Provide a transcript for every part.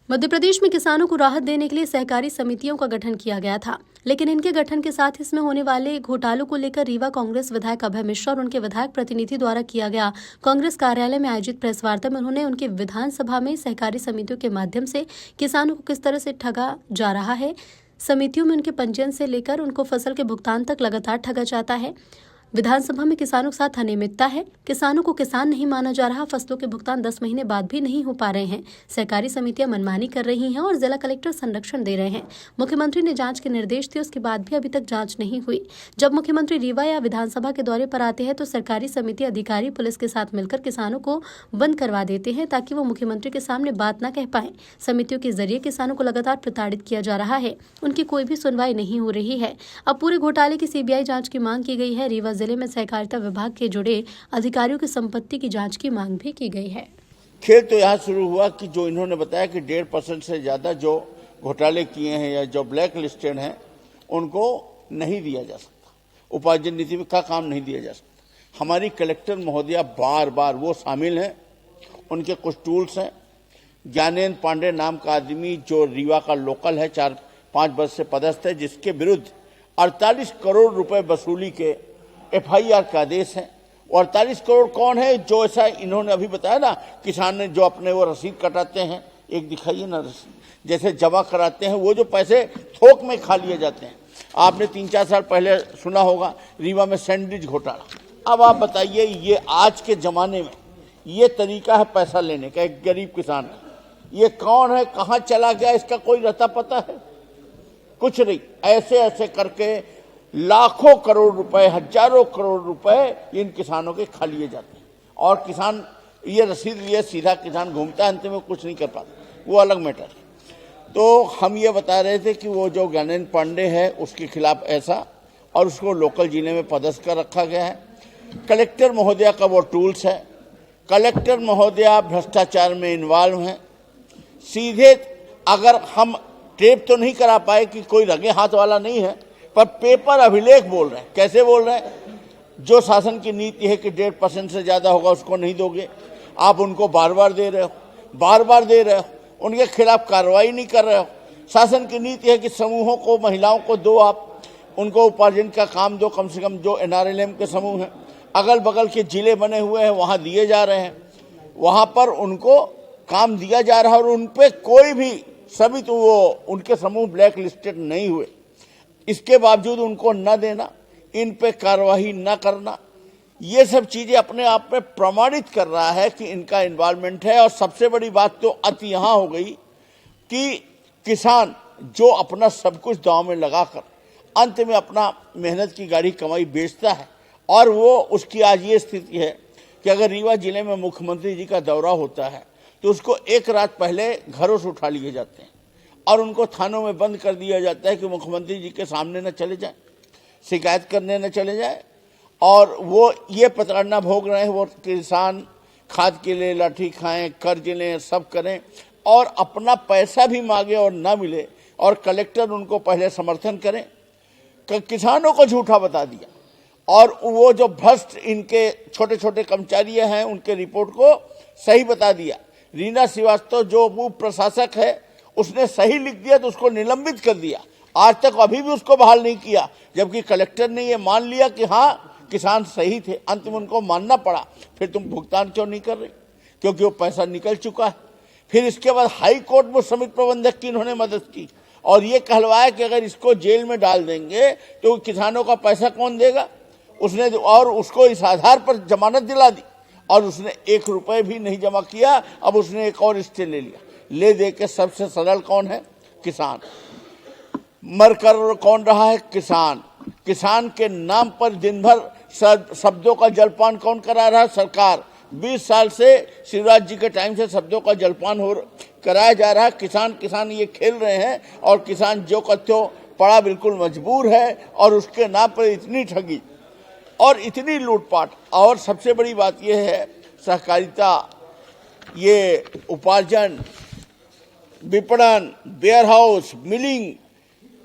मध्य प्रदेश में किसानों को राहत देने के लिए सहकारी समितियों का गठन किया गया था, लेकिन इनके गठन के साथ इसमें होने वाले घोटालों को लेकर रीवा कांग्रेस विधायक अभय मिश्रा और उनके विधायक प्रतिनिधि द्वारा किया गया कांग्रेस कार्यालय में आयोजित प्रेस वार्ता में उन्होंने उनके विधानसभा में सहकारी समितियों के माध्यम से किसानों को किस तरह से ठगा जा रहा है, समितियों में उनके पंजीयन से लेकर उनको फसल के भुगतान तक लगातार ठगा जाता है। विधानसभा में किसानों के साथ अनियमितता है, किसानों को किसान नहीं माना जा रहा, फसलों के भुगतान 10 महीने बाद भी नहीं हो पा रहे हैं, सहकारी समितियां मनमानी कर रही हैं और जिला कलेक्टर संरक्षण दे रहे हैं। मुख्यमंत्री ने जांच के निर्देश दिए, उसके बाद भी अभी तक जांच नहीं हुई। जब मुख्यमंत्री रीवा या विधानसभा के दौरे पर आते हैं तो सरकारी समिति अधिकारी पुलिस के साथ मिलकर किसानों को बंद करवा देते हैं ताकि वो मुख्यमंत्री के सामने बात न कह पाए। समितियों के जरिए किसानों को लगातार प्रताड़ित किया जा रहा है, उनकी कोई भी सुनवाई नहीं हो रही है। अब पूरे घोटाले की सीबीआई जांच की मांग की गई है। रीवा जिले में सहकारिता विभाग के जुड़े अधिकारियों की संपत्ति की जांच की मांग भी की गई है। खेल तो यहाँ शुरू हुआ कि जो इन्होंने बताया कि 1.5% से ज्यादा जो घोटाले किए हैं या जो ब्लैक लिस्टेड हैं उनको नहीं दिया जा सकता, उपार्जन नीति का काम नहीं दिया जा सकता। हमारी कलेक्टर महोदया बार बार वो शामिल हैं, उनके कुछ टूल्स हैं। ज्ञानेन्द्र पांडे नाम का आदमी जो रीवा का लोकल है, 4-5 वर्ष से पदस्थ है, जिसके विरुद्ध 48 करोड़ रुपए वसूली के FIR का आदेश है। 48 करोड़ कौन है? जो ऐसा इन्होंने अभी बताया ना, किसान ने जो अपने वो रसीद कटाते हैं, एक दिखाइए ना रसीद, जैसे जमा कराते हैं, वो जो पैसे थोक में खा लिए जाते हैं। आपने 3-4 साल पहले सुना होगा रीवा में सैंडविच घोटाला। अब आप बताइए, ये आज के जमाने में ये तरीका है पैसा लेने का एक गरीब किसान का? ये कौन है, कहाँ चला गया, इसका कोई रता पता है? कुछ नहीं। ऐसे ऐसे करके लाखों करोड़ रुपए, हजारों करोड़ रुपए इन किसानों के खा लिए जाते हैं और किसान ये रसीद लिए सीधा किसान घूमता है, अंत में कुछ नहीं कर पाता, वो अलग मैटर है। तो हम ये बता रहे थे कि वो जो ज्ञानेन्द्र पांडे है उसके खिलाफ ऐसा, और उसको लोकल जिले में पदस्थ कर रखा गया है। कलेक्टर महोदया का वो टूल्स है। कलेक्टर महोदया भ्रष्टाचार में इन्वॉल्व हैं। सीधे अगर हम टेप तो नहीं करा पाए कि कोई रंगे हाथ वाला नहीं है, पर पेपर अभिलेख बोल रहे हैं। कैसे बोल रहे हैं? जो शासन की नीति है कि 1.5% से ज्यादा होगा उसको नहीं दोगे, आप उनको बार बार दे रहे हो, बार बार दे रहे हो, उनके खिलाफ कार्रवाई नहीं कर रहे हो। शासन की नीति है कि समूहों को, महिलाओं को दो, आप उनको उपार्जन का काम दो, कम से कम जो NRLM के समूह हैं, अगल बगल के जिले बने हुए हैं वहां दिए जा रहे हैं, वहां पर उनको काम दिया जा रहा है और उनपे कोई भी सभी तो वो उनके समूह ब्लैक लिस्टेड नहीं हुए, इसके बावजूद उनको न देना, इन पे कार्रवाई न करना, ये सब चीजें अपने आप में प्रमाणित कर रहा है कि इनका इन्वॉल्वमेंट है। और सबसे बड़ी बात तो अति यहां हो गई कि किसान जो अपना सब कुछ दांव में लगाकर अंत में अपना मेहनत की गाड़ी कमाई बेचता है, और वो उसकी आज ये स्थिति है कि अगर रीवा जिले में मुख्यमंत्री जी का दौरा होता है तो उसको एक रात पहले घरों से उठा लिए जाते हैं और उनको थानों में बंद कर दिया जाता है कि मुख्यमंत्री जी के सामने न चले जाए, शिकायत करने न चले जाए। और वो ये प्रताड़ना भोग रहे हैं। वो किसान खाद के लिए लाठी खाएं, कर्ज लें, सब करें और अपना पैसा भी मांगे और ना मिले, और कलेक्टर उनको पहले समर्थन करें, किसानों को झूठा बता दिया। और वो जो भ्रष्ट इनके छोटे छोटे कर्मचारी हैं उनके रिपोर्ट को सही बता दिया। रीना श्रीवास्तव जो उप प्रशासक है उसने सही लिख दिया तो उसको निलंबित कर दिया। आज तक अभी भी उसको बहाल नहीं किया, जबकि कलेक्टर ने ये मान लिया कि हाँ किसान सही थे। अंत में उनको मानना पड़ा, फिर तुम भुगतान क्यों नहीं कर रहे? क्योंकि वो पैसा निकल चुका है। फिर इसके बाद हाई कोर्ट में समिति प्रबंधक की इन्होंने मदद की और ये कहलवाया कि अगर इसको जेल में डाल देंगे तो किसानों का पैसा कौन देगा। उसने और उसको इस आधार पर जमानत दिला दी और उसने 1 रुपए भी नहीं जमा किया। अब उसने एक और स्टे ले लिया। ले दे के सबसे सरल कौन है? किसान। मर कर कौन रहा है? किसान। किसान के नाम पर दिन भर शब्दों का जलपान कौन करा रहा है? सरकार। 20 साल से शिवराज जी के टाइम से शब्दों का जलपान कराया जा रहा है। किसान किसान ये खेल रहे हैं और किसान जो कत्यो पड़ा बिल्कुल मजबूर है और उसके नाम पर इतनी ठगी और इतनी लूटपाट। और सबसे बड़ी बात यह है, सहकारिता, ये उपार्जन, विपणन, वेयरहाउस, मिलिंग,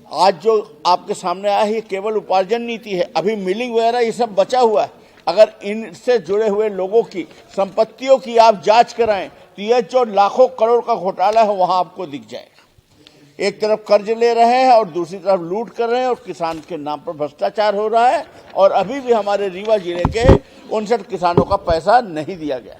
आज जो आपके सामने आया है ये केवल उपार्जन नीति है। अभी मिलिंग वगैरह ये सब बचा हुआ है। अगर इनसे जुड़े हुए लोगों की संपत्तियों की आप जांच कराएं तो ये जो लाखों करोड़ का घोटाला है वहां आपको दिख जाएगा। एक तरफ कर्ज ले रहे हैं और दूसरी तरफ लूट कर रहे हैं और किसान के नाम पर भ्रष्टाचार हो रहा है और अभी भी हमारे रीवा जिले के 59 किसानों का पैसा नहीं दिया गया।